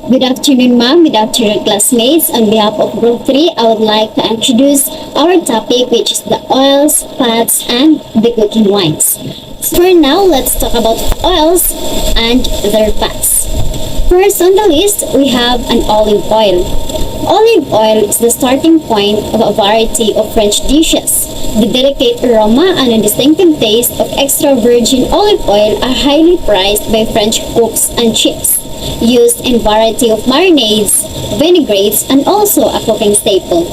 Good afternoon, ma'am. Good afternoon, classmates. On behalf of Group 3, I would like to introduce our topic, which is the oils, fats, and the cooking wines. So for now, let's talk about oils and their fats. First on the list, we have an olive oil. Olive oil is the starting point of a variety of French dishes. The delicate aroma and a distinctive taste of extra virgin olive oil are highly prized by French cooks and chefs, used in variety of marinades, vinaigrettes, and also a cooking staple.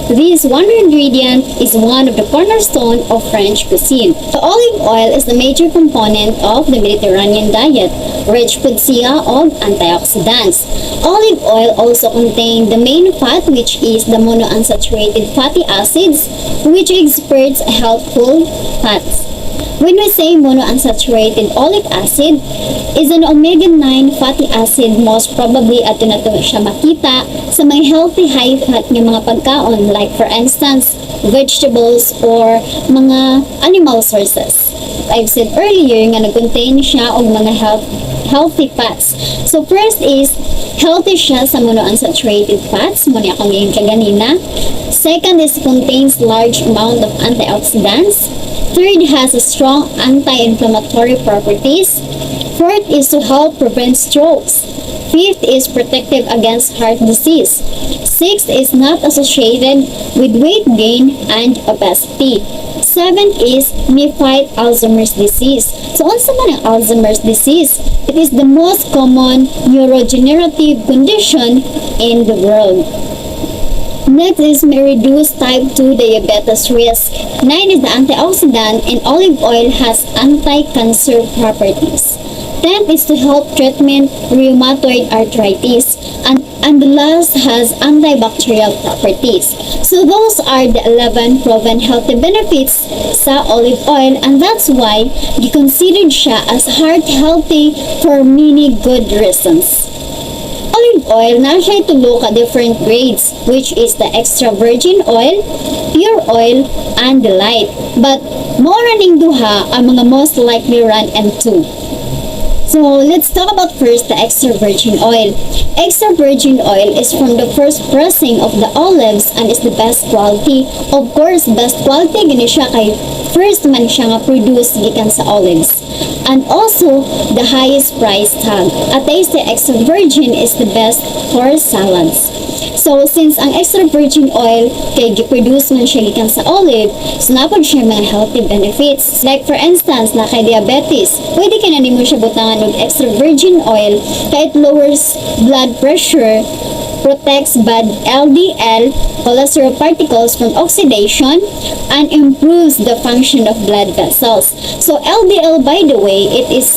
This one ingredient is one of the cornerstone of French cuisine. The olive oil is the major component of the Mediterranean diet, rich with siya of antioxidants. Olive oil also contains the main fat, which is the monounsaturated fatty acids, which experts helpful fats. When we say monounsaturated oleic acid, is an omega-9 fatty acid, most probably ato na to siya makita sa may healthy high-fat ng mga pagkaon, like for instance, vegetables or mga animal sources. I've said earlier nga nag-contain siya og mga healthy fats. So first is, healthy siya sa monounsaturated fats, muna akong ngayon kaganina. Second is, contains large amount of antioxidants. Third, has a strong anti-inflammatory properties. Fourth is to help prevent strokes. Fifth is protective against heart disease. Sixth is not associated with weight gain and obesity. Seventh is may fight Alzheimer's disease. So also man ang Alzheimer's disease, it is the most common neurodegenerative condition in the world. Next is may reduce type 2 diabetes risk. 9 is the antioxidant, and olive oil has anti-cancer properties. 10 is to help treatment rheumatoid arthritis, and the last has antibacterial properties. So those are the 11 proven healthy benefits sa olive oil, and that's why you considered siya as heart healthy for many good reasons. Olive oil na siya tulo ka different grades, which is the extra virgin oil, pure oil, and the light. But more running duha ang mga most likely run and two. So let's talk about first the extra virgin oil. Extra virgin oil is from the first pressing of the olives and is the best quality. Of course, best quality gani siya kay first man siya nga produce gikan sa olives. And also the highest price tag. At least the extra virgin is the best for salads. So since ang extra virgin oil kay gi-produce man siya gikan sa olive, so napod siya mga healthy benefits. Like for instance, na kay diabetes, pwede ka na nimo siya butangan og extra virgin oil kay it lowers blood pressure, protects bad LDL cholesterol particles from oxidation, and improves the function of blood vessels. So LDL, by the way, it is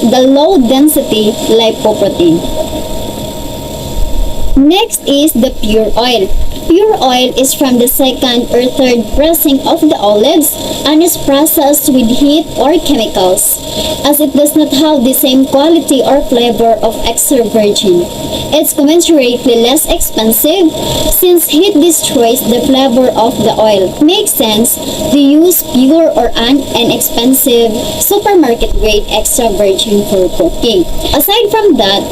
the low density lipoprotein. Next is the pure oil. Pure oil is from the second or third pressing of the olives and is processed with heat or chemicals, as it does not have the same quality or flavor of extra virgin. It's commensurately less expensive since heat destroys the flavor of the oil. Makes sense to use pure or an inexpensive supermarket grade extra virgin for cooking. Aside from that,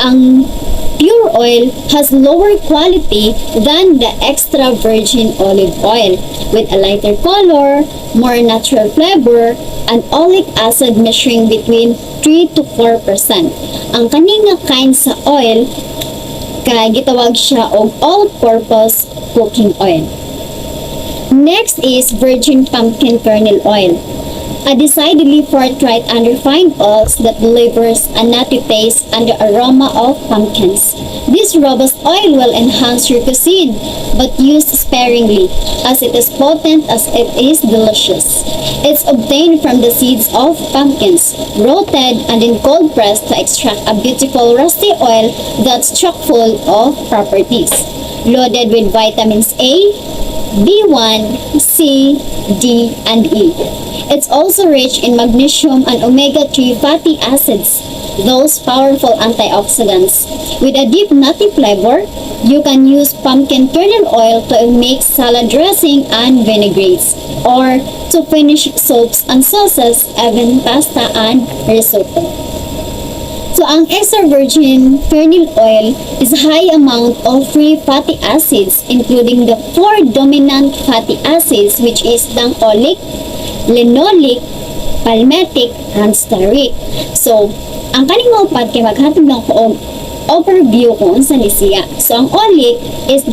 ang pure oil has lower quality than the extra virgin olive oil, with a lighter color, more natural flavor, and oleic acid measuring between 3 to 4%. Ang kaninga kind sa oil, kaya gitawag siya og all-purpose cooking oil. Next is virgin pumpkin kernel oil. A decidedly forthright and refined oils that delivers a nutty taste and the aroma of pumpkins. This robust oil will enhance your cuisine, but used sparingly, as it is potent as it is delicious. It's obtained from the seeds of pumpkins, roasted and then cold pressed to extract a beautiful rusty oil that's chock full of properties. Loaded with vitamins A, B1, C, D, and E. It's also rich in magnesium and omega-3 fatty acids, those powerful antioxidants. With a deep nutty flavor, you can use pumpkin kernel oil to make salad dressing and vinaigrettes, or to finish soups and sauces, even pasta and risotto. So, ang extra virgin kernel oil is a high amount of free fatty acids, including the four dominant fatty acids, which is the oleic, linoleic, palmitic, and stearic. So, ang kaning mga upat kay maghatod lang ko overview kung unsa ni siya. So, ang oleic is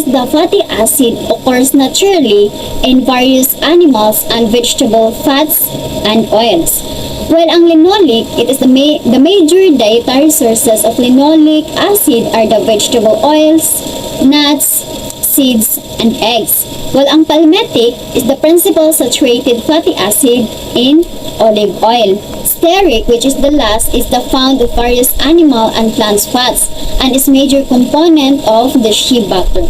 the fatty acid occurs naturally in various animals and vegetable fats and oils. While ang linoleic, it is the major dietary sources of linoleic acid are the vegetable oils, nuts, seeds, and eggs. While ang palmitic is the principal saturated fatty acid in olive oil. Stearic, which is the last, is the found of various animal and plant fats and is major component of the shea butter.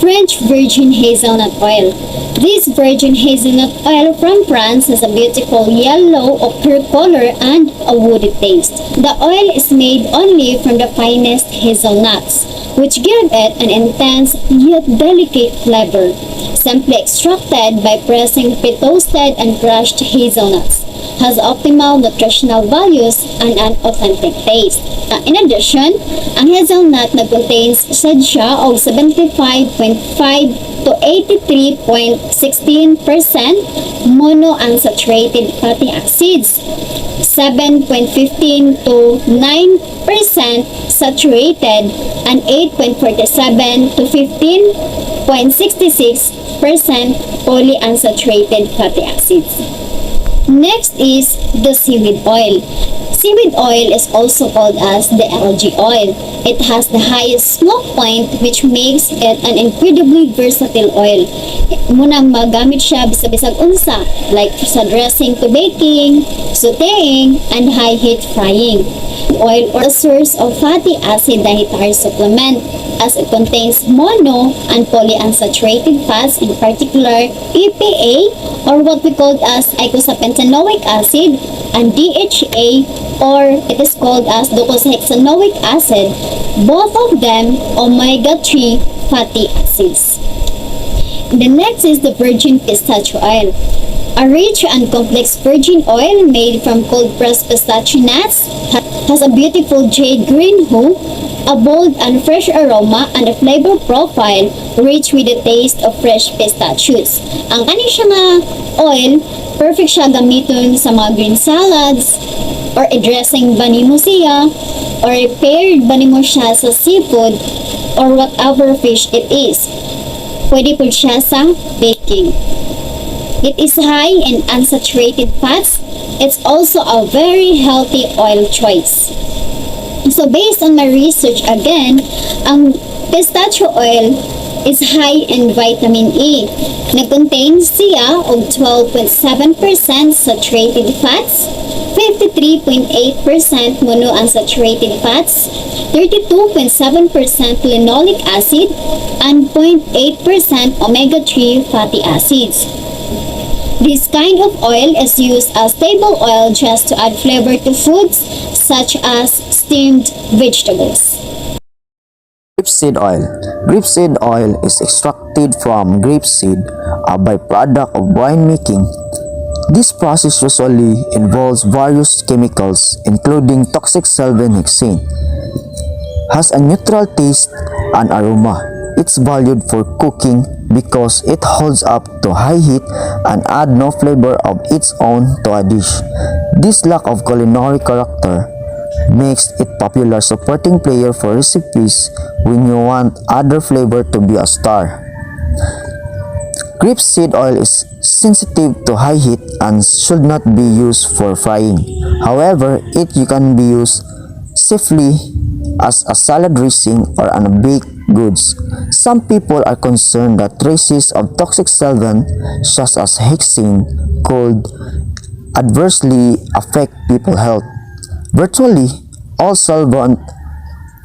French virgin hazelnut oil. This virgin hazelnut oil from France has a beautiful yellow ochre color and a woody taste. The oil is made only from the finest hazelnuts, which give it an intense yet delicate flavor, simply extracted by pressing pre-toasted and crushed hazelnuts. Has optimal nutritional values and an authentic taste. In addition, ang hazelnut na contains sad siya og 75.5 to 83.16% monounsaturated fatty acids, 7.15 to 9% saturated, and 8.47 to 15.66% polyunsaturated fatty acids. Next is the seaweed oil. Seaweed oil is also called as the algae oil. It has the highest smoke point, which makes it an incredibly versatile oil. Munang magamit siya bisag unsa, like sa dressing to baking, sauteing, and high heat frying. Oil or a source of fatty acid dietary supplement, as it contains mono and polyunsaturated fats, in particular EPA, or what we call as eicosapentaenoic acid, and DHA, or it is called as docosahexaenoic acid, both of them omega-3 fatty acids. The next is the virgin pistachio oil. A rich and complex virgin oil made from cold-pressed pistachio nuts has a beautiful jade green hue, a bold and fresh aroma, and a flavor profile rich with the taste of fresh pistachios. Ang kani siya nga oil, perfect siya gamiton sa mga green salads, or i-dressing ba nimo siya, or paired ba nimo siya sa seafood, or whatever fish it is. Pwede po siya sa baking. It is high in unsaturated fats. It's also a very healthy oil choice. So based on my research again, ang pistachio oil is high in vitamin E. Nag-contains siya og 12.7% saturated fats, 53.8% monounsaturated fats, 32.7% linoleic acid, and 0.8% omega-3 fatty acids. This kind of oil is used as table oil just to add flavor to foods such as steamed vegetables. Grapeseed oil. Grapeseed oil is extracted from grapeseed, a byproduct of wine making. This process usually involves various chemicals, including toxic selven-hexane. Has a neutral taste and aroma. It's valued for cooking because it holds up to high heat and add no flavor of its own to a dish. This lack of culinary character makes it popular supporting player for recipes when you want other flavor to be a star. Grapeseed oil is sensitive to high heat and should not be used for frying. However, it can be used safely as a salad dressing or on baked goods. Some people are concerned that traces of toxic solvent such as hexane could adversely affect people's health. Virtually all solvents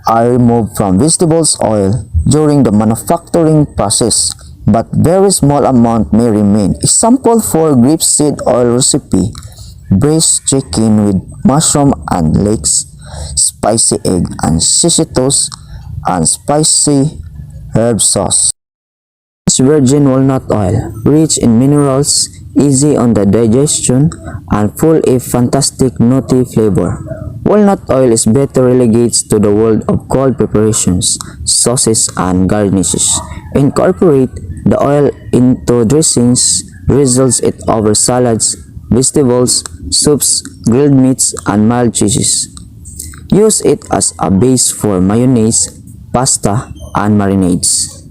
are removed from vegetables oil during the manufacturing process, but very small amount may remain. Example for grapeseed oil recipe: braised chicken with mushroom and leeks, spicy egg and shishitos, and spicy herb sauce. Virgin walnut oil, rich in minerals, easy on the digestion, and full of fantastic nutty flavor. Walnut oil is better relegates to the world of cold preparations, sauces, and garnishes. Incorporate the oil into dressings, drizzles it over salads, vegetables, soups, grilled meats, and mild cheeses. Use it as a base for mayonnaise, pasta, and marinades.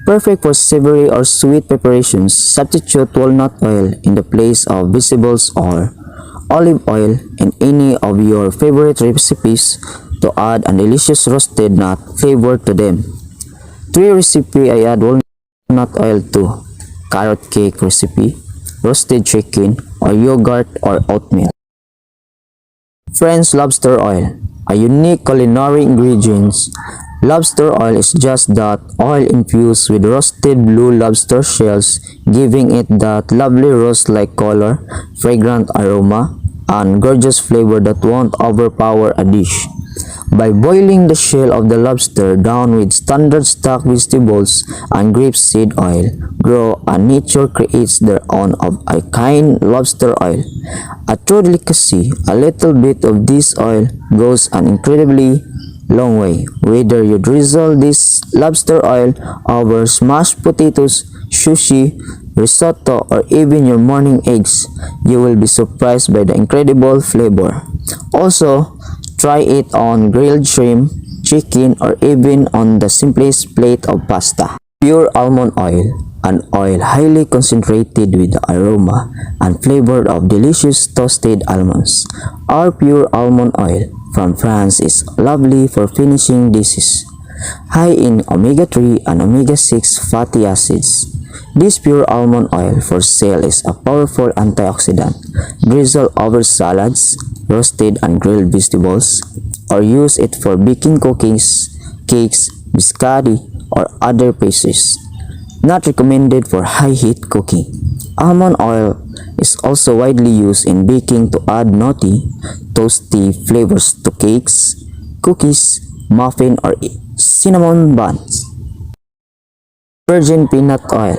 Perfect for savory or sweet preparations, substitute walnut oil in the place of vegetables or olive oil in any of your favorite recipes to add a delicious roasted nut flavor to them. 3 recipe I add walnut oil to: carrot cake recipe, roasted chicken, or yogurt or oatmeal. French lobster oil, a unique culinary ingredient. Lobster oil is just that oil infused with roasted blue lobster shells, giving it that lovely rose-like color, fragrant aroma, and gorgeous flavor that won't overpower a dish. By boiling the shell of the lobster down with standard stock vegetables and grapeseed oil, grow and nature creates their own of a kind lobster oil. A true delicacy, a little bit of this oil goes an incredibly long way. Whether you drizzle this lobster oil over smashed potatoes, sushi, risotto, or even your morning eggs, you will be surprised by the incredible flavor. Also, try it on grilled shrimp, chicken, or even on the simplest plate of pasta. Pure almond oil, an oil highly concentrated with the aroma and flavor of delicious toasted almonds. Our pure almond oil from France is lovely for finishing dishes. High in omega-3 and omega-6 fatty acids. This pure almond oil for sale is a powerful antioxidant. Drizzle over salads, roasted and grilled vegetables, or use it for baking cookies, cakes, biscotti, or other pastries. Not recommended for high heat cooking. Almond oil is also widely used in baking to add nutty, toasty flavors to cakes, cookies, muffin, or cinnamon buns. Virgin peanut oil.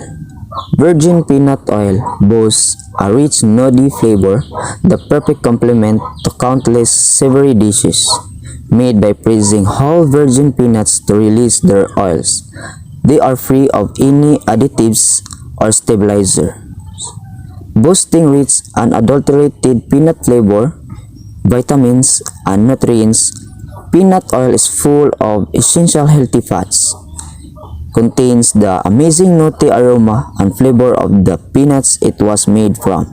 Virgin peanut oil boasts a rich nutty flavor, the perfect complement to countless savory dishes made by freezing whole virgin peanuts to release their oils. They are free of any additives or stabilizer, boasting rich unadulterated peanut flavor, vitamins, and nutrients. Peanut oil is full of essential healthy fats, contains the amazing nutty aroma and flavor of the peanuts it was made from.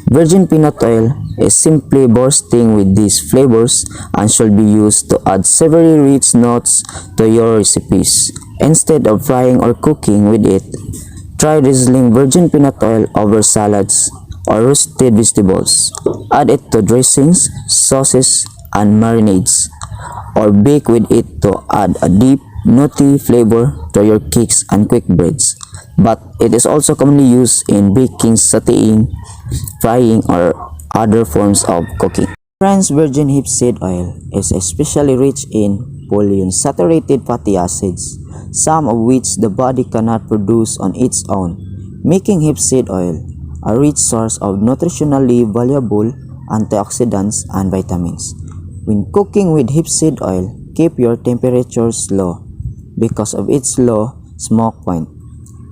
Virgin peanut oil is simply bursting with these flavors and should be used to add savory rich notes to your recipes. Instead of frying or cooking with it, try drizzling virgin peanut oil over salads or roasted vegetables. Add it to dressings, sauces, and marinades, or bake with it to add a deep, nutty flavor to your cakes and quick breads. But it is also commonly used in baking, sautéing, frying, or other forms of cooking. French virgin hempseed oil is especially rich in polyunsaturated fatty acids, some of which the body cannot produce on its own, making hempseed oil a rich source of nutritionally valuable antioxidants and vitamins. When cooking with hempseed oil, keep your temperatures low because of its low smoke point.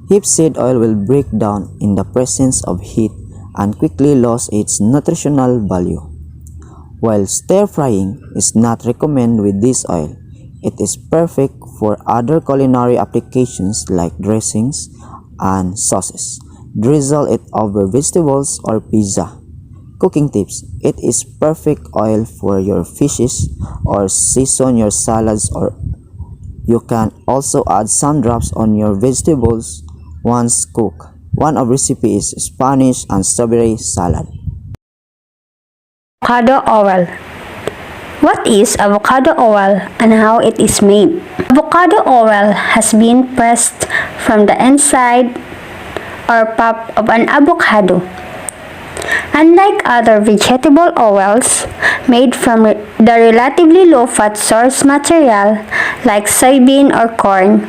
Hempseed oil will break down in the presence of heat and quickly lose its nutritional value. While stir frying is not recommended with this oil, it is perfect for other culinary applications like dressings and sauces. Drizzle it over vegetables or pizza. Cooking tips: it is perfect oil for your fishes or season your salads, or you can also add some drops on your vegetables once cooked. One of recipe is Spanish and strawberry salad. Avocado oil. What is avocado oil and how it is made? Avocado oil has been pressed from the inside or pulp of an avocado. Unlike other vegetable oils made from the relatively low-fat source material like soybean or corn,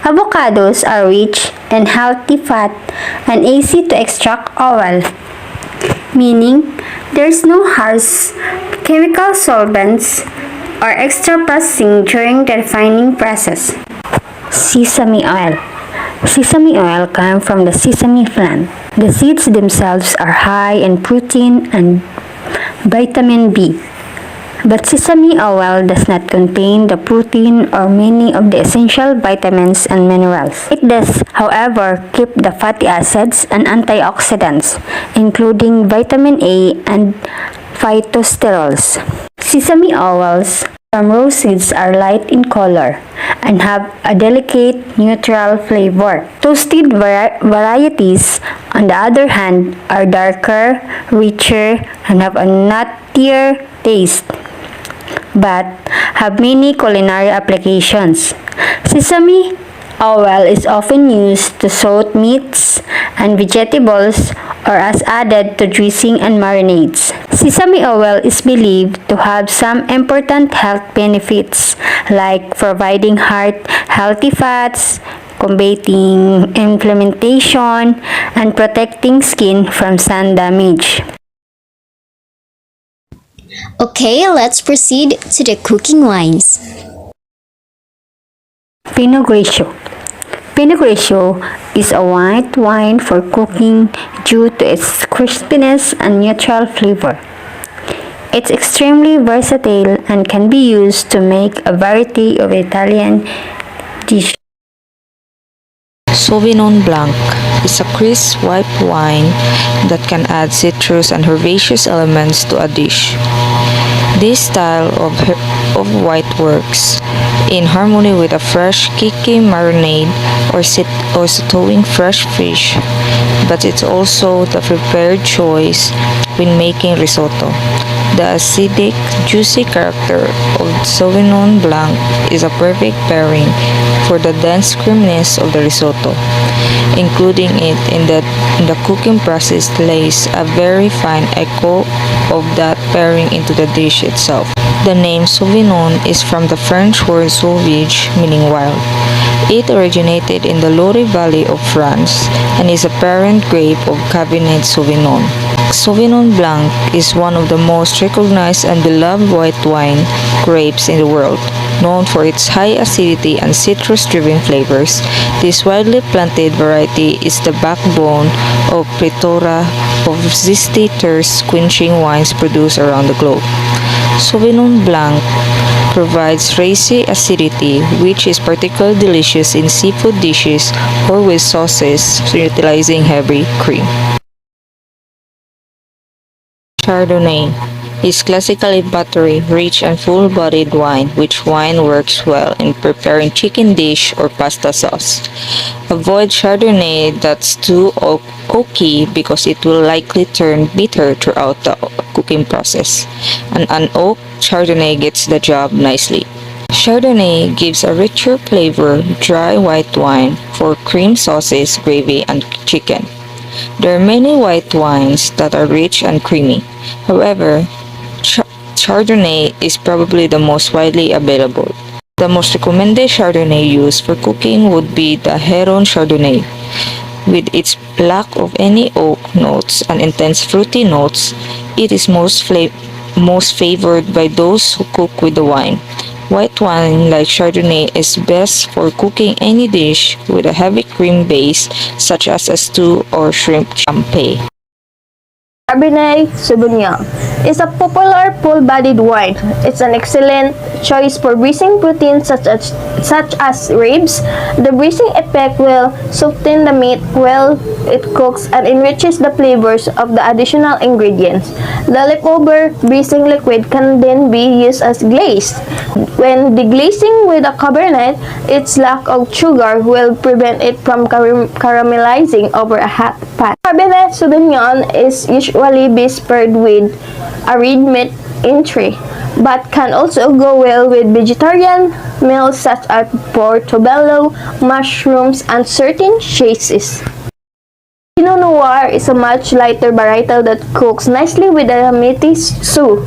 avocados are rich in healthy fat and easy to extract oil, meaning there's no harsh chemical solvents or extra processing during the refining process. Sesame oil. Sesame oil comes from the sesame plant. The seeds themselves are high in protein and vitamin B. But sesame oil does not contain the protein or many of the essential vitamins and minerals. It does, however, keep the fatty acids and antioxidants, including vitamin A and phytosterols. Sesame oils from raw seeds are light in color and have a delicate neutral flavor. Toasted varieties, on the other hand, are darker, richer, and have a nuttier taste, but have many culinary applications. Sesame oil is often used to salt meats and vegetables or as added to dressing and marinades. Sesame oil is believed to have some important health benefits like providing heart-healthy fats, combating inflammation, and protecting skin from sun damage. Okay, let's proceed to the cooking wines. Pinot Grigio. Pinot Grigio is a white wine for cooking due to its crispiness and neutral flavor. It's extremely versatile and can be used to make a variety of Italian dishes. Sauvignon Blanc is a crisp white wine that can add citrus and herbaceous elements to a dish. This style of white works in harmony with a fresh kiki marinade or sautéing fresh fish, but it's also the prepared choice when making risotto. The acidic, juicy character of Sauvignon Blanc is a perfect pairing for the dense creaminess of the risotto. Including it in the cooking process lays a very fine echo of that pairing into the dish itself. The name Sauvignon is from the French word sauvage, meaning wild. It originated in the Loire Valley of France and is a parent grape of Cabernet Sauvignon. Sauvignon Blanc is one of the most recognized and beloved white wine grapes in the world. Known for its high acidity and citrus-driven flavors, this widely planted variety is the backbone of plethora of zesty, thirst quenching wines produced around the globe. Sauvignon Blanc provides racy acidity, which is particularly delicious in seafood dishes or with sauces utilizing heavy cream. Chardonnay is classically buttery, rich and full-bodied wine, which wine works well in preparing chicken dish or pasta sauce. Avoid Chardonnay that's too oaky because it will likely turn bitter throughout the cooking process. An unoaked Chardonnay gets the job nicely. Chardonnay gives a richer flavor, dry white wine for cream sauces, gravy, and chicken. There are many white wines that are rich and creamy. However, Chardonnay is probably the most widely available. The most recommended Chardonnay used for cooking would be the Heron Chardonnay. With its lack of any oak notes and intense fruity notes, it is most favored by those who cook with the wine. White wine like Chardonnay is best for cooking any dish with a heavy cream base such as a stew or shrimp tempeh. Cabernet Sauvignon is a popular full-bodied wine. It's an excellent choice for braising proteins such as ribs. The braising effect will soften the meat while it cooks and enriches the flavors of the additional ingredients. The leftover braising liquid can then be used as glaze. When deglazing with a Cabernet, its lack of sugar will prevent it from caramelizing over a hot pan. Cabernet Sauvignon is usually best paired with a red meat entree, but can also go well with vegetarian meals such as portobello, mushrooms, and certain cheeses. Pinot Noir is a much lighter varietal that cooks nicely with a meaty stew.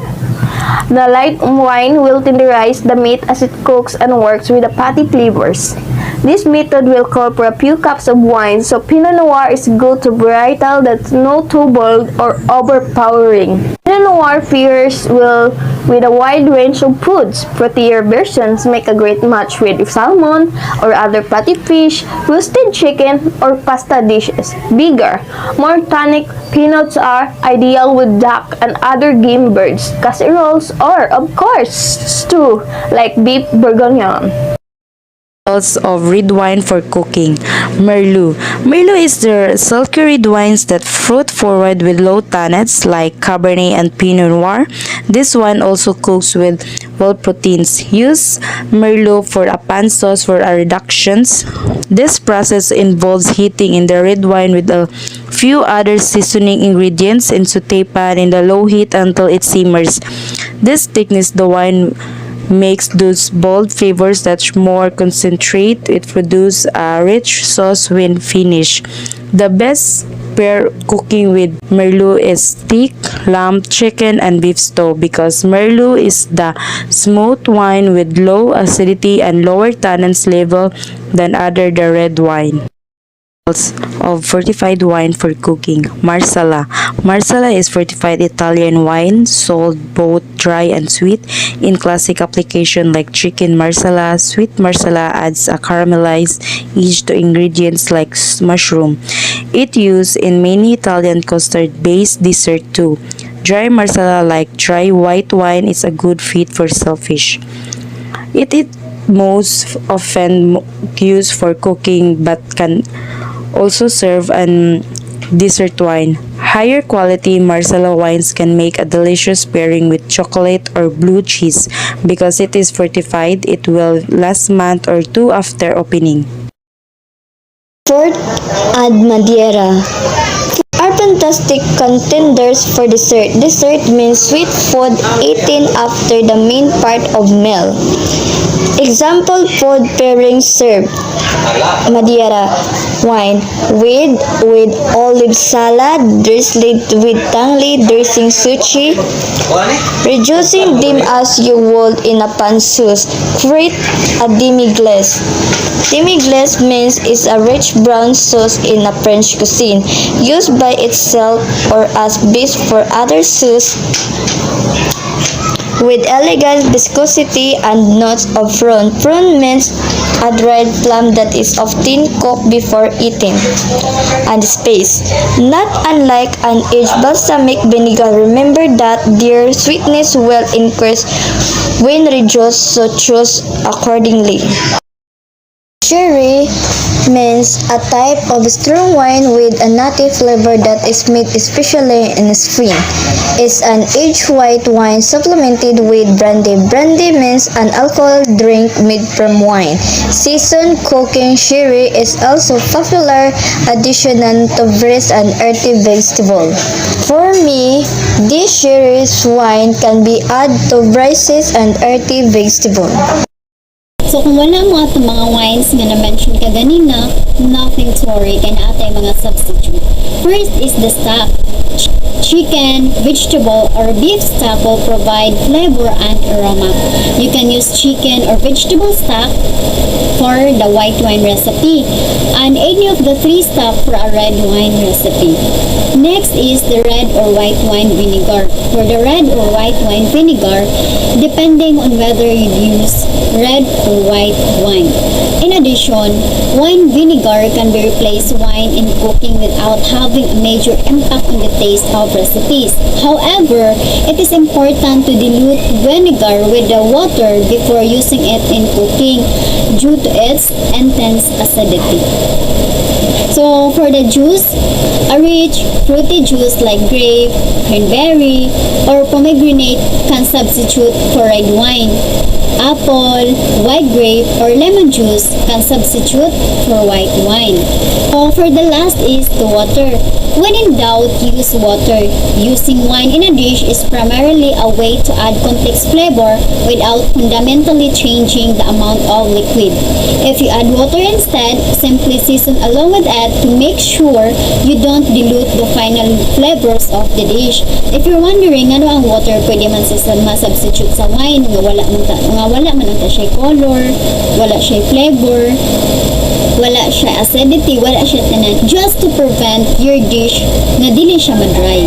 The light wine will tenderize the meat as it cooks and works with the fatty flavors. This method will call for a few cups of wine, so Pinot Noir is good to varietal that's not too bold or overpowering. Pinot Noir pairs with a wide range of foods. Fruitier versions make a great match with salmon or other fatty fish, roasted chicken, or pasta dishes. Bigger, more tonic Pinots are ideal with duck and other game birds, casseroles, or, of course, stew like beef bourguignon. Of red wine for cooking. Merlot. Merlot is the silky red wines that fruit forward with low tannins like Cabernet and Pinot Noir. This wine also cooks with well proteins. Use Merlot for a pan sauce for a reductions. This process involves heating in the red wine with a few other seasoning ingredients in saute pan in the low heat until it simmers. This thickness the wine makes those bold flavors that more concentrate. It produces a rich sauce when finished. The best pair cooking with Merlot is steak, lamb, chicken, and beef stew because Merlot is the smooth wine with low acidity and lower tannins level than other the red wine. Of fortified wine for cooking. Marsala. Marsala is fortified Italian wine sold both dry and sweet. In classic application like chicken marsala, sweet marsala adds a caramelized edge to ingredients like mushroom. It used in many Italian custard-based dessert too. Dry marsala like dry white wine is a good fit for shellfish. It is most often used for cooking but can also serve an dessert wine. Higher quality Marsala wines can make a delicious pairing with chocolate or blue cheese because it is fortified. It will last month or two after opening. Fourth, add Madeira. Are fantastic contenders for dessert. Dessert means sweet food eaten after the main part of meal. Example food pairing served. Madeira wine with olive salad drizzled with tangy dressing sushi, reducing them as you would in a pan sauce. Create a demi-glace. Demi-glace means is a rich brown sauce in a French cuisine, used by itself or as base for other sauce with elegant viscosity and notes of prawn. Prawn means a dried plum that is often cooked before eating. And spice. Not unlike an aged balsamic vinegar, remember that their sweetness will increase when reduced, so choose accordingly. Sherry means a type of strong wine with a nutty flavor that is made especially in spring. It's an aged white wine supplemented with brandy. Brandy means an alcohol drink made from wine. Seasoned cooking sherry is also popular addition to breast and earthy vegetable. For me, this sherry wine can be added to braces and earthy vegetable. So kung wala mo ato mga wines nga na-mention ka ganina, nothing to worry kay natay mga substitute. First is the stock. Chicken, vegetable, or beef stock will provide flavor and aroma. You can use chicken or vegetable stock for the white wine recipe and any of the three stock for a red wine recipe. Next is the red or white wine vinegar. For the red or white wine vinegar, depending on whether you use red or white wine. In addition, wine vinegar can be replaced wine in cooking without having a major impact on the taste of recipes. However, it is important to dilute vinegar with the water before using it in cooking due to its intense acidity. So for the juice, a rich fruity juice like grape, cranberry, or pomegranate can substitute for red wine. Apple, white grape, or lemon juice can substitute for white wine. So for the last is the water. When in doubt, use water. Using wine in a dish is primarily a way to add complex flavor without fundamentally changing the amount of liquid. If you add water instead, simply season along with it to make sure you don't dilute the final flavors of the dish. If you're wondering ano ang water pwede man sa ma-substitute sa wine nga wala man anta siya color, wala siya flavor, wala siya acidity, wala siya tanan, just to prevent your dish na dili siya ma-dry.